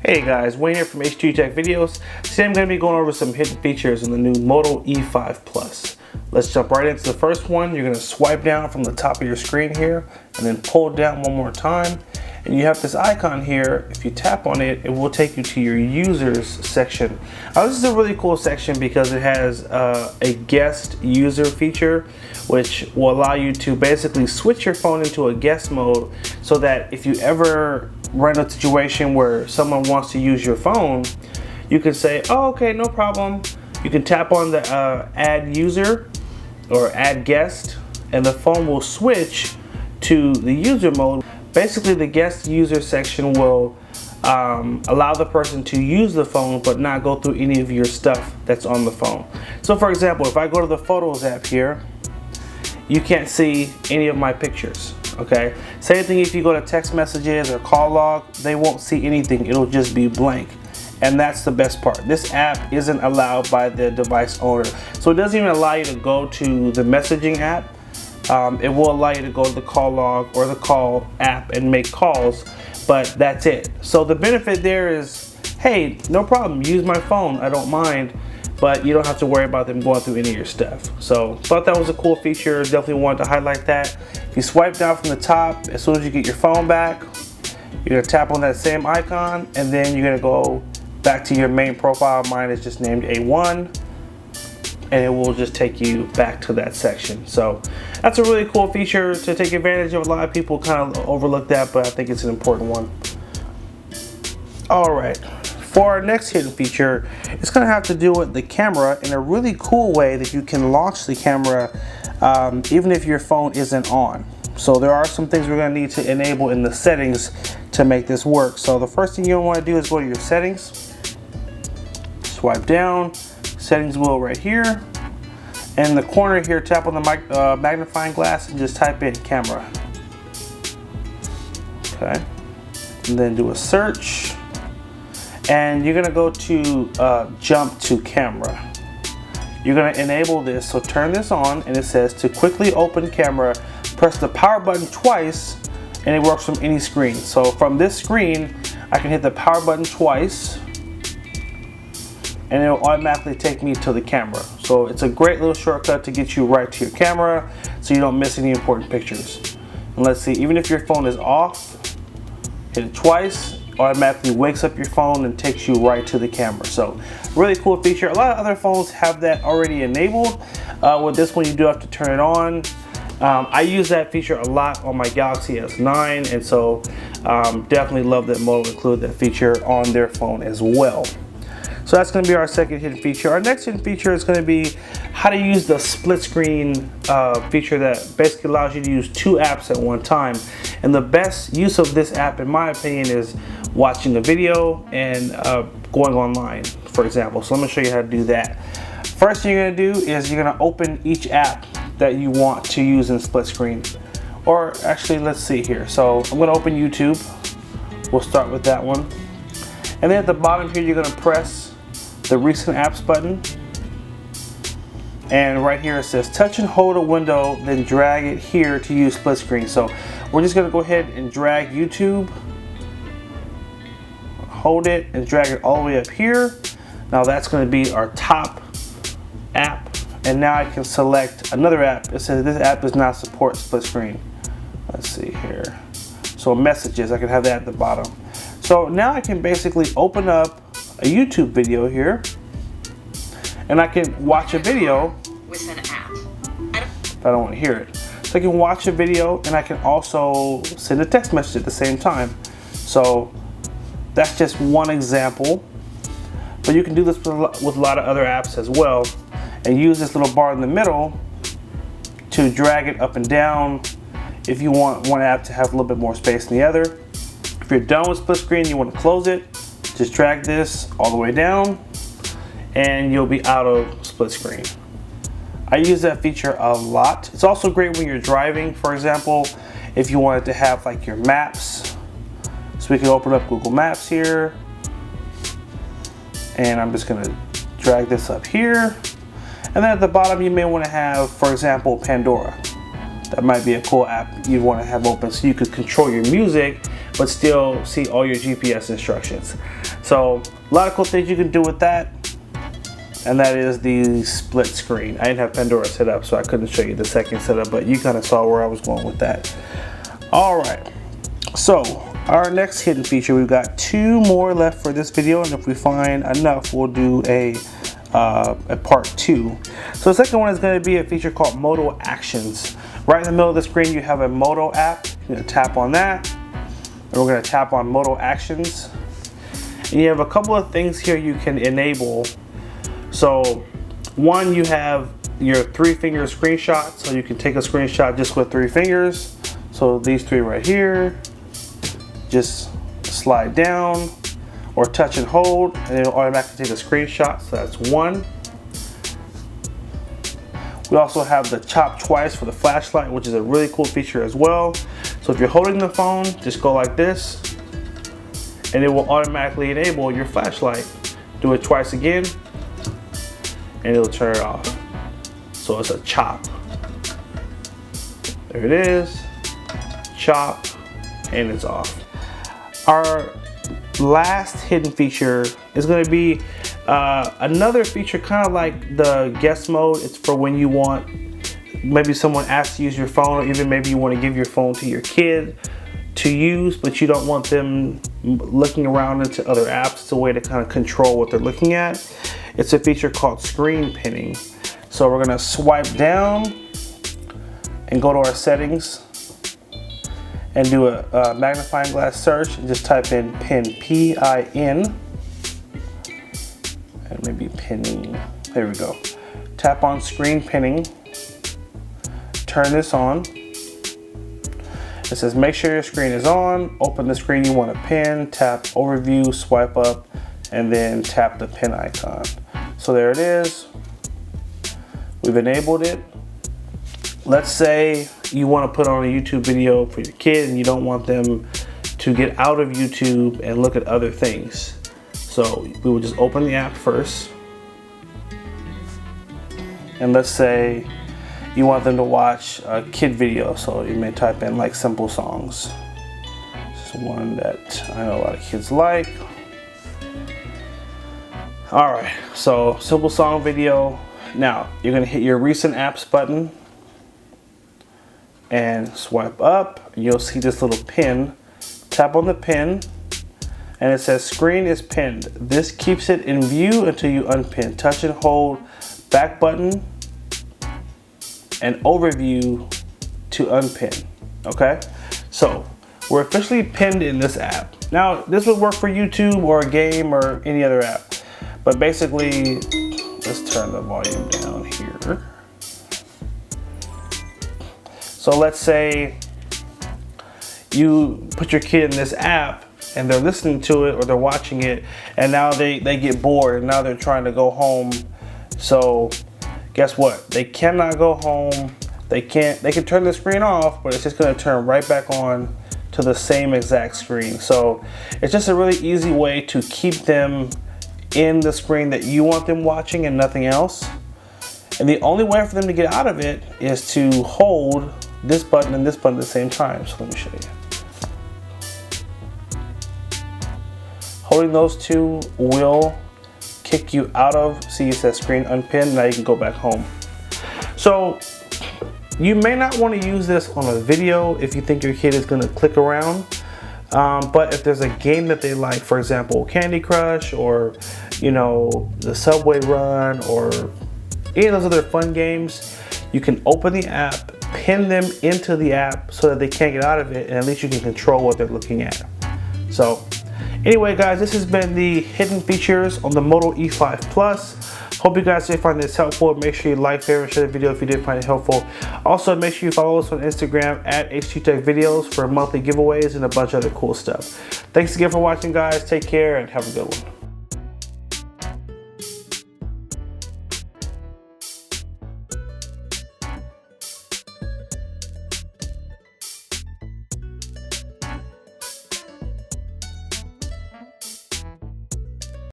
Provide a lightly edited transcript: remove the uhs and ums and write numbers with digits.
Hey guys, Wayne here from H2TechVideos. Today I'm going to be going over some hidden features in the new Moto E5 Plus. Let's jump right into the first one. You're going to swipe down from the top of your screen here and then pull down one more time. And you have this icon here. If you tap on it, it will take you to your users section. This is a really cool section because it has a guest user feature, which will allow you to basically switch your phone into a guest mode so that if you ever run into a situation where someone wants to use your phone, you can say, oh, okay, no problem. You can tap on the add user or add guest and the phone will switch to the user mode. Basically, the guest user section will allow the person to use the phone but not go through any of your stuff that's on the phone. So for example, if I go to the Photos app here, you can't see any of my pictures. Okay, same thing if you go to text messages or call log, they won't see anything. It'll just be blank. And that's the best part. This app isn't allowed by the device owner. So it doesn't even allow you to go to the messaging app. It will allow you to go to the call log or the call app and make calls, but that's it. So the benefit there is, hey, no problem, use my phone, I don't mind, but you don't have to worry about them going through any of your stuff. So thought that was a cool feature, definitely wanted to highlight that. If you swipe down from the top, as soon as you get your phone back, you're gonna tap on that same icon and then you're gonna go back to your main profile. Mine is just named A1 and it will just take you back to that section. So that's a really cool feature to take advantage of. A lot of people kind of overlook that, but I think it's an important one. All right. For our next hidden feature, it's going to have to do with the camera in a really cool way that you can launch the camera even if your phone isn't on. So there are some things we're going to need to enable in the settings to make this work. So the first thing you'll want to do is go to your settings, swipe down, settings wheel right here. And in the corner here, tap on the magnifying glass and just type in camera. Okay, and then do a search. And you're gonna go to jump to camera. You're gonna enable this, so turn this on and it says to quickly open camera, press the power button twice and it works from any screen. So from this screen, I can hit the power button twice and it'll automatically take me to the camera. So it's a great little shortcut to get you right to your camera so you don't miss any important pictures. And let's see, even if your phone is off, hit it twice, automatically wakes up your phone and takes you right to the camera. So really cool feature. A lot of other phones have that already enabled. With this one, you do have to turn it on. I use that feature a lot on my Galaxy S9, and so definitely love that Moto included that feature on their phone as well. So that's going to be our second hidden feature. Our next hidden feature is going to be how to use the split screen feature that basically allows you to use two apps at one time. And the best use of this app, in my opinion, is watching a video and going online, for example. So let me show you how to do that. First thing you're going to do is you're going to open each app that you want to use in split screen. Or actually, let's see here. So I'm going to open YouTube. We'll start with that one. And then at the bottom here, you're going to press the recent apps button, and right here it says touch and hold a window, then drag it here to use split screen. So we're just going to go ahead and drag YouTube, hold it and drag it all the way up here. Now that's going to be our top app, and now I can select another app. It says this app does not support split screen. Let's see here. So messages, I can have that at the bottom. So now I can basically open up a YouTube video here and I can watch a video with an app. If I don't want to hear it. So I can watch a video and I can also send a text message at the same time. So that's just one example, but you can do this with a lot of other apps as well and use this little bar in the middle to drag it up and down if you want one app to have a little bit more space than the other. If you're done with split screen, you want to close it, just drag this all the way down and you'll be out of split screen. I use that feature a lot. It's also great when you're driving, for example, if you wanted to have like your maps. So we can open up Google Maps here and I'm just going to drag this up here. And then at the bottom you may want to have, for example, Pandora. That might be a cool app you'd want to have open so you could control your music but still see all your GPS instructions. So a lot of cool things you can do with that. And that is the split screen. I didn't have Pandora set up, so I couldn't show you the second setup, but you kind of saw where I was going with that. All right, so our next hidden feature, we've got 2 more left for this video, and if we find enough, we'll do a part 2. So the second one is going to be a feature called Modal Actions. Right in the middle of the screen, you have a Moto app. You're going to tap on that, and we're going to tap on Modal Actions. And you have a couple of things here you can enable. So one, you have your 3-finger screenshot, so you can take a screenshot just with 3 fingers. So these 3 right here, just slide down or touch and hold, and it'll automatically take a screenshot. So that's 1. We also have the chop twice for the flashlight, which is a really cool feature as well. So if you're holding the phone, just go like this, and it will automatically enable your flashlight. Do it twice again, and it'll turn it off. So it's a chop. There it is, chop, and it's off. Our last hidden feature is going to be another feature kind of like the guest mode. It's for when you want, maybe someone asks to use your phone, or even maybe you want to give your phone to your kid to use, but you don't want them looking around into other apps. It's a way to kind of control what they're looking at. It's a feature called screen pinning. So we're gonna swipe down and go to our settings and do a magnifying glass search, and just type in pin, P-I-N, and maybe pinning. There we go. Tap on screen pinning, turn this on. It says make sure your screen is on, open the screen you want to pin, tap overview, swipe up, and then tap the pin icon. So there it is. We've enabled it. Let's say you want to put on a YouTube video for your kid and you don't want them to get out of YouTube and look at other things. So we will just open the app first. And let's say you want them to watch a kid video. So you may type in like simple songs. This is one that I know a lot of kids like. All right, so simple song video. Now you're gonna hit your recent apps button and swipe up. You'll see this little pin. Tap on the pin and it says screen is pinned. This keeps it in view until you unpin. Touch and hold back button and overview to unpin. Okay, so we're officially pinned in this app. Now this would work for YouTube or a game or any other app, but basically, let's turn the volume down here. So let's say you put your kid in this app and they're listening to it or they're watching it, and now they get bored and now they're trying to go home. So guess what? They cannot go home. They can turn the screen off, but it's just gonna turn right back on to the same exact screen. So it's just a really easy way to keep them in the screen that you want them watching and nothing else. And the only way for them to get out of it is to hold this button and this button at the same time. So let me show you. Holding those 2 will kick you out of, see it says screen unpinned, now you can go back home. So you may not want to use this on a video if you think your kid is going to click around. But if there's a game that they like, for example, Candy Crush, or you know, the Subway Run, or any of those other fun games, you can open the app, pin them into the app so that they can't get out of it, and at least you can control what they're looking at. So anyway guys, this has been the hidden features on the Moto E5 Plus. Hope you guys did find this helpful. Make sure you like, favorite, share the video if you did find it helpful. Also, make sure you follow us on Instagram at H2TechVideos for monthly giveaways and a bunch of other cool stuff. Thanks again for watching, guys. Take care and have a good one.